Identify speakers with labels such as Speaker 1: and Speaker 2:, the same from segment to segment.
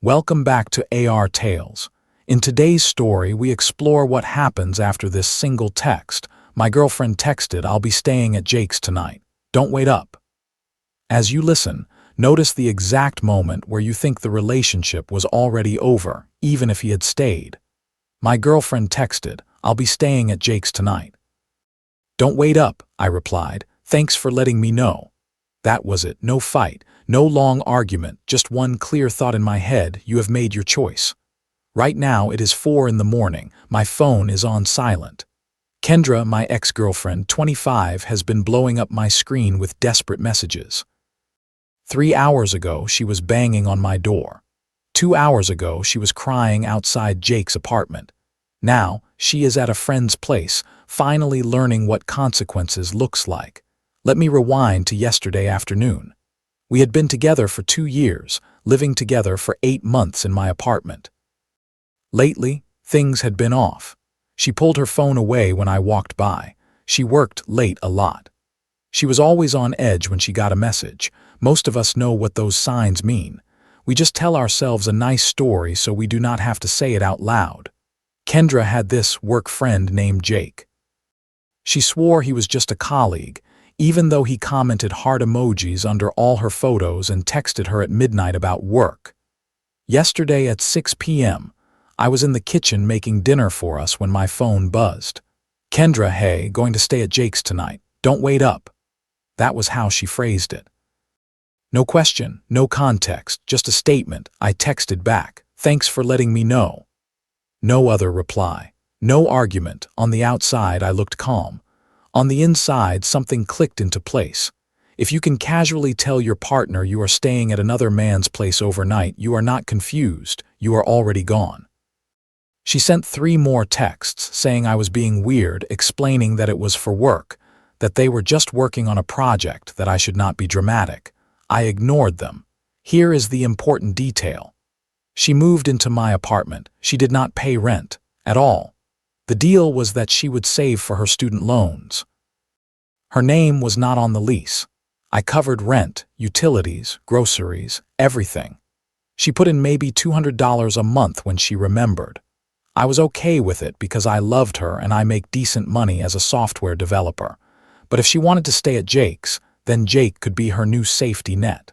Speaker 1: Welcome back to AR Tales. In today's story, we explore what happens after this single text. My girlfriend texted, "I'll be staying at Jake's tonight. Don't wait up." As you listen, notice the exact moment where you think the relationship was already over, even if he had stayed. My girlfriend texted, "I'll be staying at Jake's tonight." "Don't wait up," I replied. "Thanks for letting me know." That was it. No fight, no long argument, just one clear thought in my head: you have made your choice. Right now it is 4 in the morning. My phone is on silent. Kendra, my ex-girlfriend, 25, has been blowing up my screen with desperate messages. 3 hours ago, she was banging on my door. 2 hours ago, she was crying outside Jake's apartment. Now, she is at a friend's place, finally learning what consequences looks like. Let me rewind to yesterday afternoon. We had been together for 2 years, living together for 8 months in my apartment. Lately, things had been off. She pulled her phone away when I walked by. She worked late a lot. She was always on edge when she got a message. Most of us know what those signs mean. We just tell ourselves a nice story so we do not have to say it out loud. Kendra had this work friend named Jake. She swore he was just a colleague, even though he commented heart emojis under all her photos and texted her at midnight about work. Yesterday at 6 p.m., I was in the kitchen making dinner for us when my phone buzzed. "Kendra, hey, going to stay at Jake's tonight. Don't wait up." That was how she phrased it. No question, no context, just a statement. I texted back, "Thanks for letting me know." No other reply. No argument. On the outside, I looked calm. On the inside, something clicked into place. If you can casually tell your partner you are staying at another man's place overnight, you are not confused, you are already gone. She sent 3 more texts saying I was being weird, explaining that it was for work, that they were just working on a project, that I should not be dramatic. I ignored them. Here is the important detail. She moved into my apartment. She did not pay rent at all. The deal was that she would save for her student loans. Her name was not on the lease. I covered rent, utilities, groceries, everything. She put in maybe $200 a month when she remembered. I was okay with it because I loved her and I make decent money as a software developer. But if she wanted to stay at Jake's, then Jake could be her new safety net.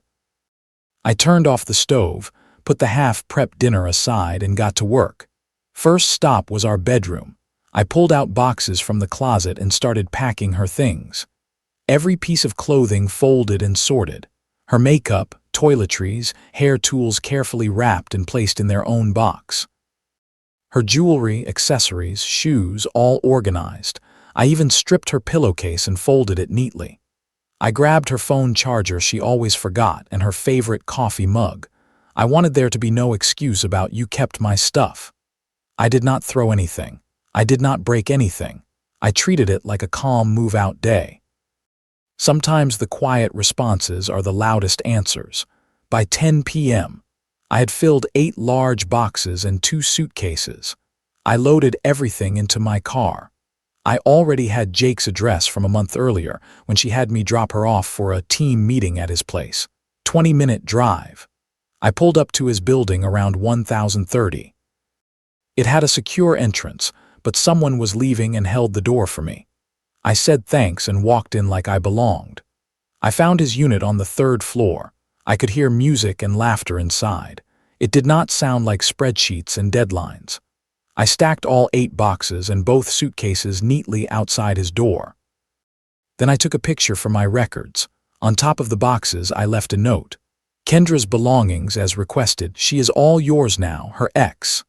Speaker 1: I turned off the stove, put the half-prepped dinner aside, and got to work. First stop was our bedroom. I pulled out boxes from the closet and started packing her things. Every piece of clothing folded and sorted. Her makeup, toiletries, hair tools carefully wrapped and placed in their own box. Her jewelry, accessories, shoes, all organized. I even stripped her pillowcase and folded it neatly. I grabbed her phone charger she always forgot and her favorite coffee mug. I wanted there to be no excuse about "you kept my stuff." I did not throw anything. I did not break anything. I treated it like a calm move-out day. Sometimes the quiet responses are the loudest answers. By 10 p.m., I had filled 8 large boxes and 2 suitcases. I loaded everything into my car. I already had Jake's address from a month earlier when she had me drop her off for a team meeting at his place. 20-minute drive. I pulled up to his building around 1030. It had a secure entrance, but someone was leaving and held the door for me. I said thanks and walked in like I belonged. I found his unit on the 3rd floor. I could hear music and laughter inside. It did not sound like spreadsheets and deadlines. I stacked all 8 boxes and both suitcases neatly outside his door. Then I took a picture for my records. On top of the boxes, I left a note. "Kendra's belongings as requested. She is all yours now, her ex."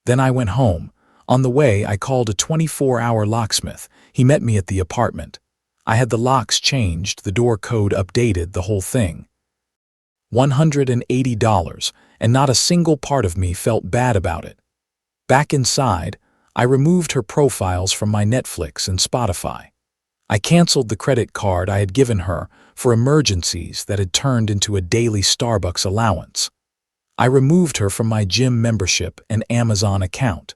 Speaker 1: Then I went home. On the way, I called a 24-hour locksmith. He met me at the apartment. I had the locks changed, the door code updated, the whole thing. $180, and not a single part of me felt bad about it. Back inside, I removed her profiles from my Netflix and Spotify. I canceled the credit card I had given her for emergencies that had turned into a daily Starbucks allowance. I removed her from my gym membership and Amazon account.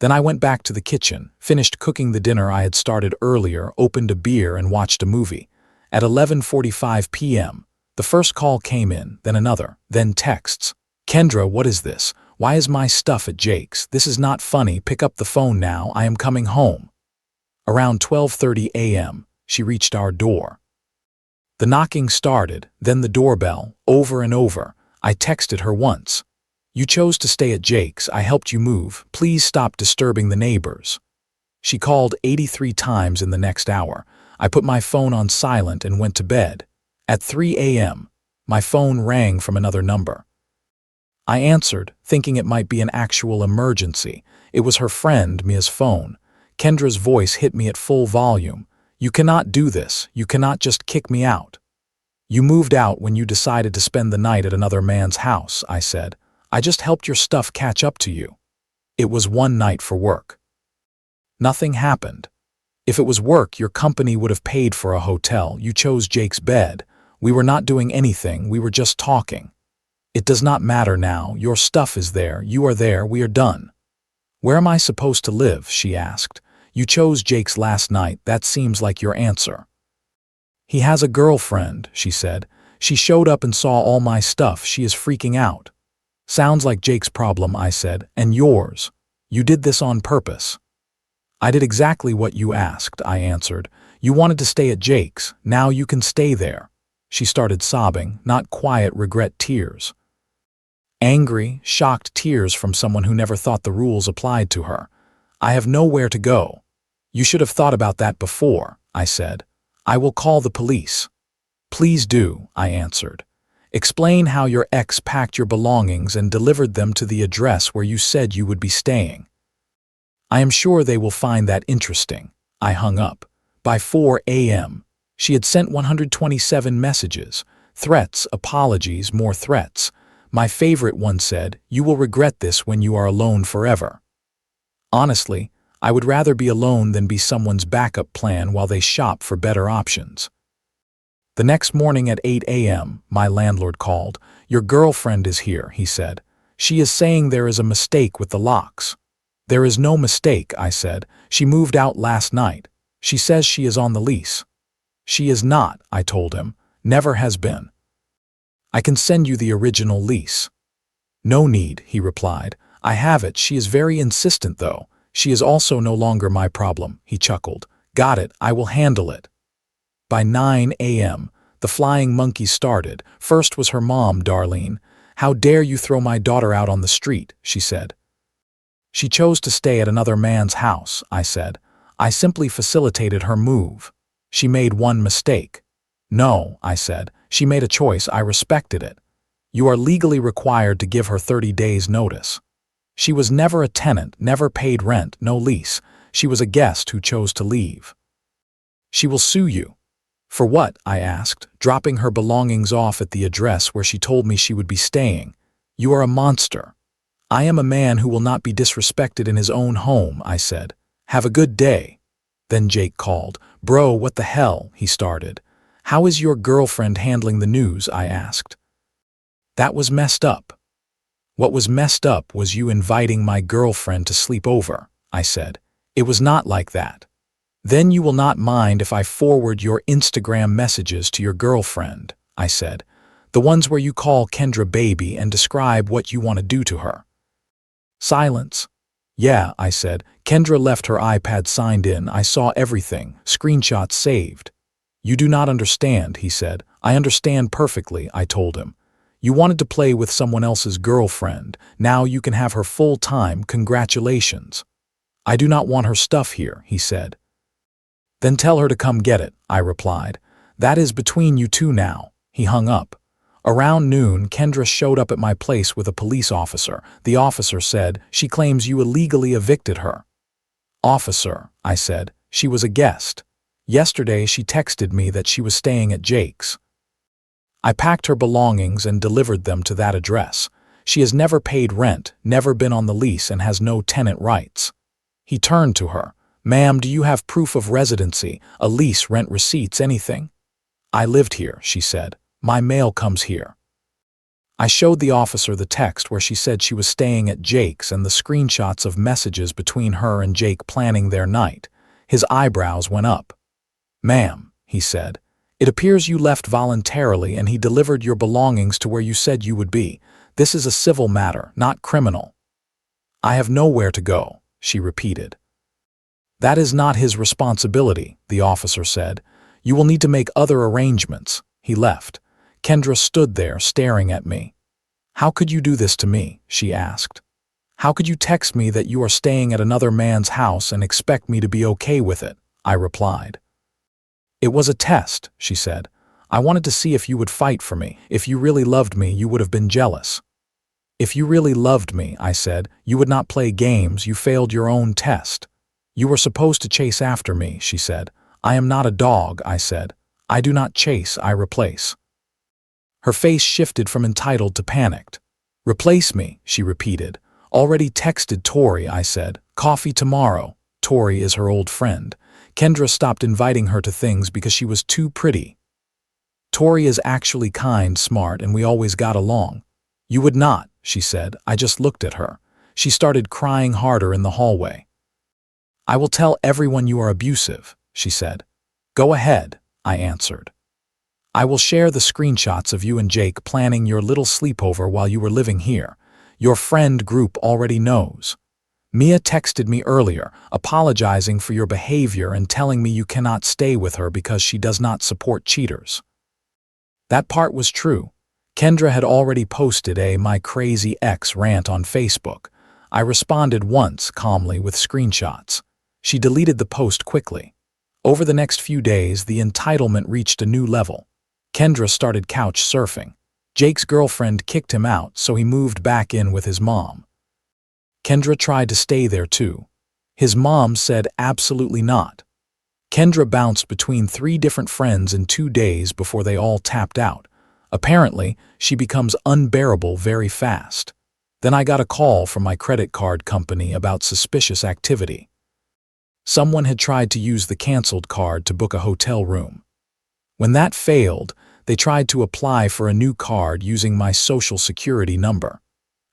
Speaker 1: Then I went back to the kitchen, finished cooking the dinner I had started earlier, opened a beer, and watched a movie. At 11:45 p.m., the first call came in, then another, then texts. Kendra, what is this? Why is my stuff at Jake's? This is not funny. Pick up the phone now. I am coming home. Around 12:30 a.m., she reached our door. The knocking started, then the doorbell, over and over. I texted her once. You chose to stay at Jake's. I helped you move. Please stop disturbing the neighbors. She called 83 times in the next hour. I put my phone on silent and went to bed. At 3 a.m., my phone rang from another number. I answered, thinking it might be an actual emergency. It was her friend, Mia's phone. Kendra's voice hit me at full volume. You cannot do this. You cannot just kick me out. You moved out when you decided to spend the night at another man's house, I said. I just helped your stuff catch up to you. It was one night for work. Nothing happened. If it was work, your company would have paid for a hotel. You chose Jake's bed. We were not doing anything. We were just talking. It does not matter now. Your stuff is there. You are there. We are done. Where am I supposed to live? She asked. You chose Jake's last night. That seems like your answer. He has a girlfriend, she said. She showed up and saw all my stuff. She is freaking out. Sounds like Jake's problem, I said, and yours. You did this on purpose. I did exactly what you asked, I answered. You wanted to stay at Jake's. Now you can stay there. She started sobbing, not quiet regret tears. Angry, shocked tears from someone who never thought the rules applied to her. I have nowhere to go. You should have thought about that before, I said. I will call the police. Please do, I answered. Explain how your ex packed your belongings and delivered them to the address where you said you would be staying. I am sure they will find that interesting. I hung up. By 4 a.m., she had sent 127 messages, threats, apologies, more threats. My favorite one said, "You will regret this when you are alone forever." Honestly, I would rather be alone than be someone's backup plan while they shop for better options. The next morning at 8 a.m., my landlord called. Your girlfriend is here, he said. She is saying there is a mistake with the locks. There is no mistake, I said. She moved out last night. She says she is on the lease. She is not, I told him. Never has been. I can send you the original lease. No need, he replied. I have it. She is very insistent, though. She is also no longer my problem, he chuckled. Got it, I will handle it. By 9 a.m., the flying monkey started. First was her mom, Darlene. How dare you throw my daughter out on the street, she said. She chose to stay at another man's house, I said. I simply facilitated her move. She made one mistake. No, I said. She made a choice. I respected it. You are legally required to give her 30 days' notice. She was never a tenant, never paid rent, no lease. She was a guest who chose to leave. She will sue you. For what? I asked, dropping her belongings off at the address where she told me she would be staying. You are a monster. I am a man who will not be disrespected in his own home, I said. Have a good day. Then Jake called. Bro, what the hell? He started. How is your girlfriend handling the news? I asked. That was messed up. What was messed up was you inviting my girlfriend to sleep over, I said. It was not like that. Then you will not mind if I forward your Instagram messages to your girlfriend, I said. The ones where you call Kendra baby and describe what you want to do to her. Silence. Yeah, I said. Kendra left her iPad signed in. I saw everything. Screenshots saved. You do not understand, he said. I understand perfectly, I told him. You wanted to play with someone else's girlfriend. Now you can have her full time. Congratulations. I do not want her stuff here, he said. Then tell her to come get it, I replied. That is between you two now. He hung up. Around noon, Kendra showed up at my place with a police officer. The officer said, she claims you illegally evicted her. Officer, I said, she was a guest. Yesterday she texted me that she was staying at Jake's. I packed her belongings and delivered them to that address. She has never paid rent, never been on the lease, and has no tenant rights. He turned to her. Ma'am, do you have proof of residency, a lease, rent receipts, anything? I lived here, she said. My mail comes here. I showed the officer the text where she said she was staying at Jake's and the screenshots of messages between her and Jake planning their night. His eyebrows went up. Ma'am, he said, it appears you left voluntarily and he delivered your belongings to where you said you would be. This is a civil matter, not criminal. I have nowhere to go, she repeated. That is not his responsibility, the officer said. You will need to make other arrangements. He left. Kendra stood there, staring at me. How could you do this to me? She asked. How could you text me that you are staying at another man's house and expect me to be okay with it? I replied. It was a test, she said. I wanted to see if you would fight for me. If you really loved me, you would have been jealous. If you really loved me, I said, you would not play games. You failed your own test. You were supposed to chase after me, she said. I am not a dog, I said. I do not chase, I replace. Her face shifted from entitled to panicked. Replace me, she repeated. Already texted Tori, I said. Coffee tomorrow. Tori is her old friend. Kendra stopped inviting her to things because she was too pretty. Tori is actually kind, smart, and we always got along. You would not, she said. I just looked at her. She started crying harder in the hallway. I will tell everyone you are abusive, she said. Go ahead, I answered. I will share the screenshots of you and Jake planning your little sleepover while you were living here. Your friend group already knows. Mia texted me earlier, apologizing for your behavior and telling me you cannot stay with her because she does not support cheaters. That part was true. Kendra had already posted a "my crazy ex" rant on Facebook. I responded once, calmly, with screenshots. She deleted the post quickly. Over the next few days, the entitlement reached a new level. Kendra started couch surfing. Jake's girlfriend kicked him out, so he moved back in with his mom. Kendra tried to stay there too. His mom said absolutely not. Kendra bounced between 3 different friends in 2 days before they all tapped out. Apparently, she becomes unbearable very fast. Then I got a call from my credit card company about suspicious activity. Someone had tried to use the canceled card to book a hotel room. When that failed, they tried to apply for a new card using my social security number.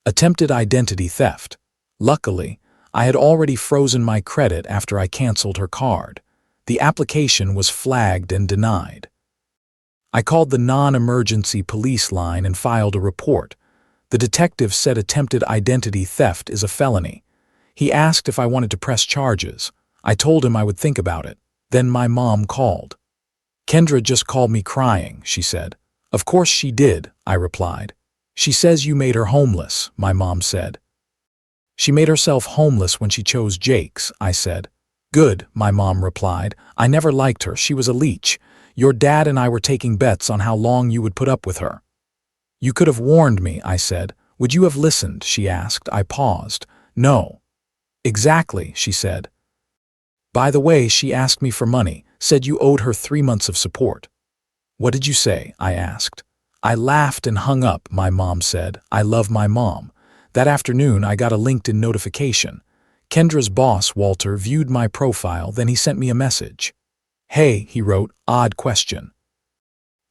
Speaker 1: Attempted identity theft. Luckily, I had already frozen my credit after I canceled her card. The application was flagged and denied. I called the non-emergency police line and filed a report. The detective said attempted identity theft is a felony. He asked if I wanted to press charges. I told him I would think about it. Then my mom called. Kendra just called me crying, she said. Of course she did, I replied. She says you made her homeless, my mom said. She made herself homeless when she chose Jake's, I said. Good, my mom replied. I never liked her. She was a leech. Your dad and I were taking bets on how long you would put up with her. You could have warned me, I said. Would you have listened, she asked. I paused. No. Exactly, she said. By the way, she asked me for money, said you owed her 3 months of support. What did you say? I asked. I laughed and hung up, my mom said. I love my mom. That afternoon, I got a LinkedIn notification. Kendra's boss, Walter, viewed my profile, then he sent me a message. Hey, he wrote, odd question.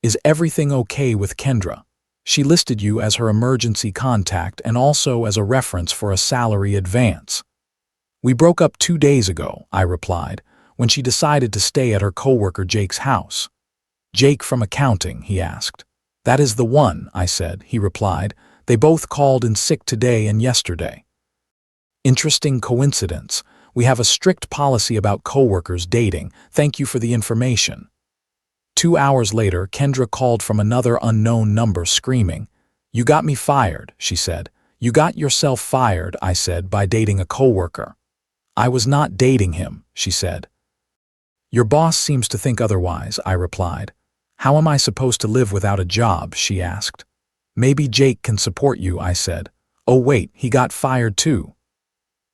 Speaker 1: Is everything okay with Kendra? She listed you as her emergency contact and also as a reference for a salary advance. We broke up 2 days ago, I replied, when she decided to stay at her coworker Jake's house. Jake from accounting, he asked. That is the one, I said, he replied. They both called in sick today and yesterday. Interesting coincidence. We have a strict policy about coworkers dating. Thank you for the information. 2 hours later, Kendra called from another unknown number screaming. You got me fired, she said. You got yourself fired, I said, by dating a coworker. I was not dating him, she said. Your boss seems to think otherwise, I replied. How am I supposed to live without a job, she asked. Maybe Jake can support you, I said. Oh wait, he got fired too.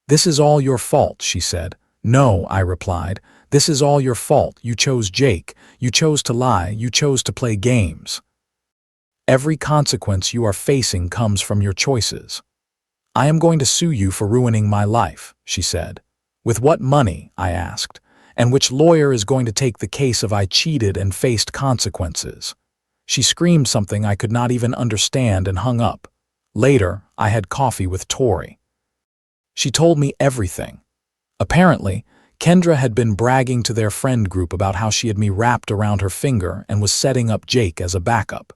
Speaker 1: This is all your fault, she said. No, I replied. This is all your fault. You chose Jake. You chose to lie. You chose to play games. Every consequence you are facing comes from your choices. I am going to sue you for ruining my life, she said. With what money? I asked. And which lawyer is going to take the case of I cheated and faced consequences? She screamed something I could not even understand and hung up. Later, I had coffee with Tori. She told me everything. Apparently, Kendra had been bragging to their friend group about how she had me wrapped around her finger and was setting up Jake as a backup.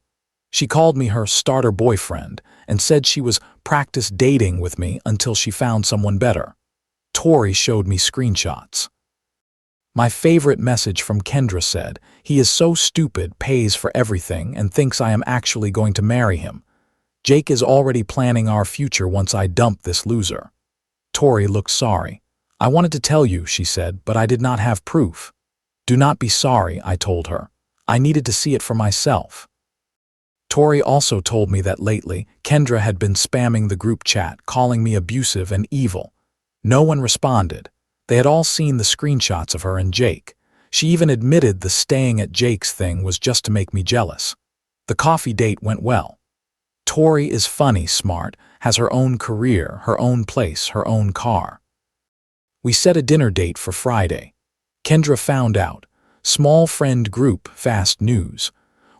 Speaker 1: She called me her starter boyfriend and said she was practice dating with me until she found someone better. Tori showed me screenshots. My favorite message from Kendra said, "He is so stupid, pays for everything, and thinks I am actually going to marry him. Jake is already planning our future once I dump this loser." Tori looked sorry. "I wanted to tell you," she said, "but I did not have proof." "Do not be sorry," I told her. "I needed to see it for myself." Tori also told me that lately, Kendra had been spamming the group chat, calling me abusive and evil. No one responded. They had all seen the screenshots of her and Jake. She even admitted the staying at Jake's thing was just to make me jealous. The coffee date went well. Tori is funny, smart, has her own career, her own place, her own car. We set a dinner date for Friday. Kendra found out. Small friend group, fast news.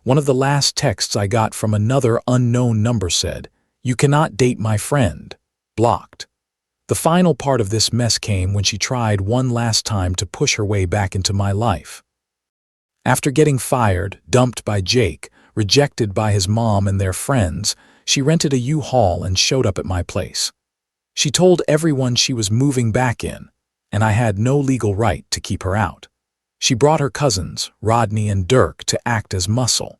Speaker 1: One of the last texts I got from another unknown number said, "You cannot date my friend." Blocked. The final part of this mess came when she tried one last time to push her way back into my life. After getting fired, dumped by Jake, rejected by his mom and their friends, she rented a U-Haul and showed up at my place. She told everyone she was moving back in, and I had no legal right to keep her out. She brought her cousins, Rodney and Dirk, to act as muscle.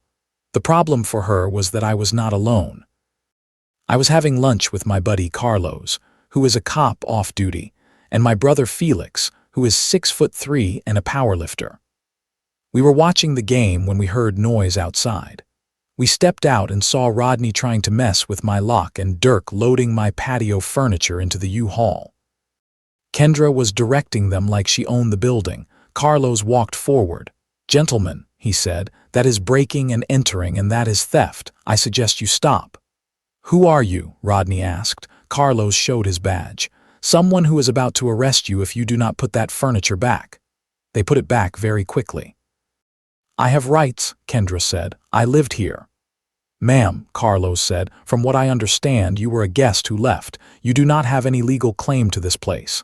Speaker 1: The problem for her was that I was not alone. I was having lunch with my buddy Carlos, who is a cop off duty, and my brother Felix, who is 6'3" and a powerlifter. We were watching the game when we heard noise outside. We stepped out and saw Rodney trying to mess with my lock and Dirk loading my patio furniture into the U-Haul. Kendra was directing them like she owned the building. Carlos walked forward. "Gentlemen," he said, "that is breaking and entering and that is theft. I suggest you stop." "Who are you?" Rodney asked. Carlos showed his badge. "Someone who is about to arrest you if you do not put that furniture back." They put it back very quickly. "I have rights," Kendra said. "I lived here." "Ma'am," Carlos said, "from what I understand, you were a guest who left. You do not have any legal claim to this place."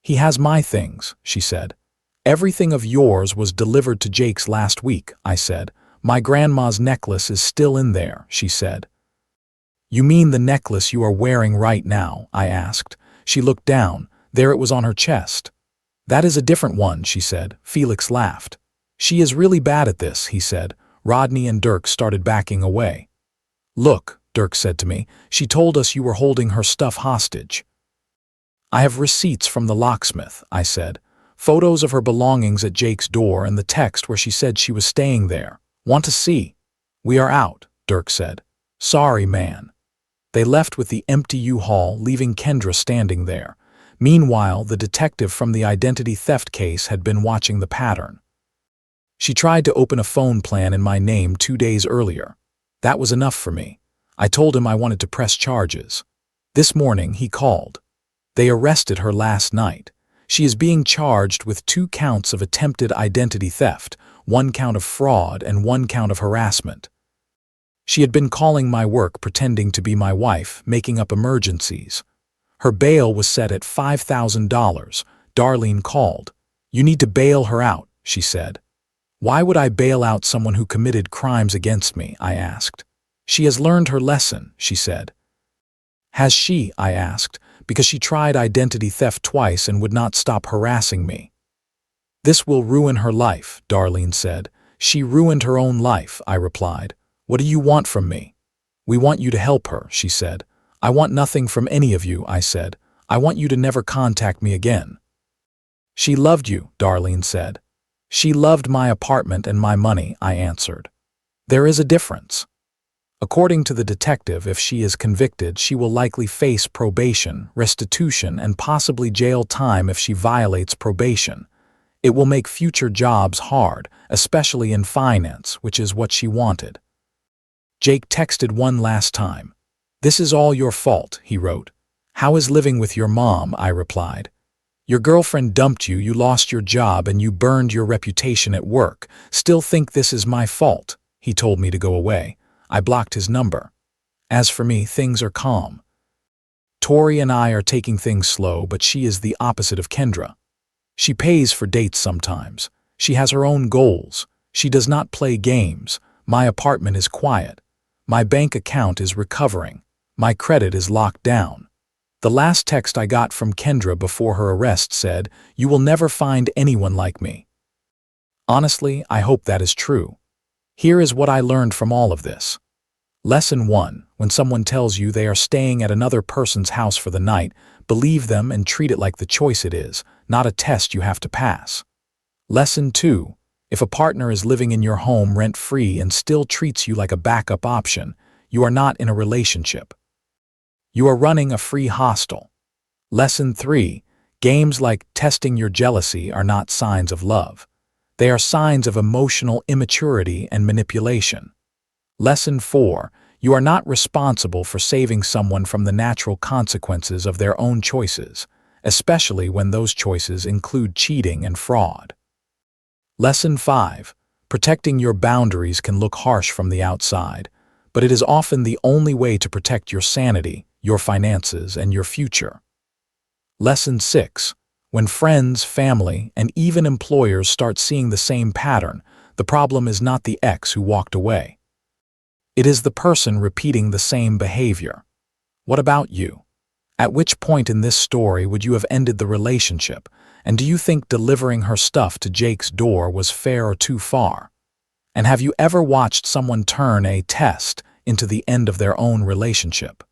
Speaker 1: "He has my things," she said. "Everything of yours was delivered to Jake's last week," I said. "My grandma's necklace is still in there," she said. "You mean the necklace you are wearing right now?" I asked. She looked down. There it was on her chest. "That is a different one," she said. Felix laughed. "She is really bad at this," he said. Rodney and Dirk started backing away. "Look," Dirk said to me, "she told us you were holding her stuff hostage." "I have receipts from the locksmith," I said. "Photos of her belongings at Jake's door and the text where she said she was staying there. Want to see?" "We are out," Dirk said. "Sorry, man." They left with the empty U-Haul, leaving Kendra standing there. Meanwhile, the detective from the identity theft case had been watching the pattern. She tried to open a phone plan in my name 2 days earlier. That was enough for me. I told him I wanted to press charges. This morning, he called. They arrested her last night. She is being charged with 2 counts of attempted identity theft, 1 count of fraud, and 1 count of harassment. She had been calling my work pretending to be my wife, making up emergencies. Her bail was set at $5,000. Darlene called. "You need to bail her out," she said. "Why would I bail out someone who committed crimes against me?" I asked. "She has learned her lesson," she said. "Has she?" I asked, because she tried identity theft twice and would not stop harassing me. "This will ruin her life," Darlene said. "She ruined her own life," I replied. "What do you want from me?" "We want you to help her," she said. "I want nothing from any of you," I said. "I want you to never contact me again." "She loved you," Darlene said. "She loved my apartment and my money," I answered. "There is a difference." According to the detective, if she is convicted, she will likely face probation, restitution, and possibly jail time if she violates probation. It will make future jobs hard, especially in finance, which is what she wanted. Jake texted one last time. "This is all your fault," he wrote. "How is living with your mom?" I replied. "Your girlfriend dumped you, you lost your job, and you burned your reputation at work. Still think this is my fault?" He told me to go away. I blocked his number. As for me, things are calm. Tori and I are taking things slow, but she is the opposite of Kendra. She pays for dates sometimes. She has her own goals. She does not play games. My apartment is quiet. My bank account is recovering. My credit is locked down. The last text I got from Kendra before her arrest said, "You will never find anyone like me." Honestly, I hope that is true. Here is what I learned from all of this. Lesson 1. When someone tells you they are staying at another person's house for the night, believe them and treat it like the choice it is, not a test you have to pass. Lesson 2. If a partner is living in your home rent-free and still treats you like a backup option, you are not in a relationship. You are running a free hostel. Lesson 3. Games like testing your jealousy are not signs of love. They are signs of emotional immaturity and manipulation. Lesson 4. You are not responsible for saving someone from the natural consequences of their own choices, especially when those choices include cheating and fraud. Lesson 5. Protecting your boundaries can look harsh from the outside, but it is often the only way to protect your sanity, your finances, and your future. Lesson 6. When friends, family, and even employers start seeing the same pattern, the problem is not the ex who walked away. It is the person repeating the same behavior. What about you? At which point in this story would you have ended the relationship, and do you think delivering her stuff to Jake's door was fair or too far? And have you ever watched someone turn a test into the end of their own relationship?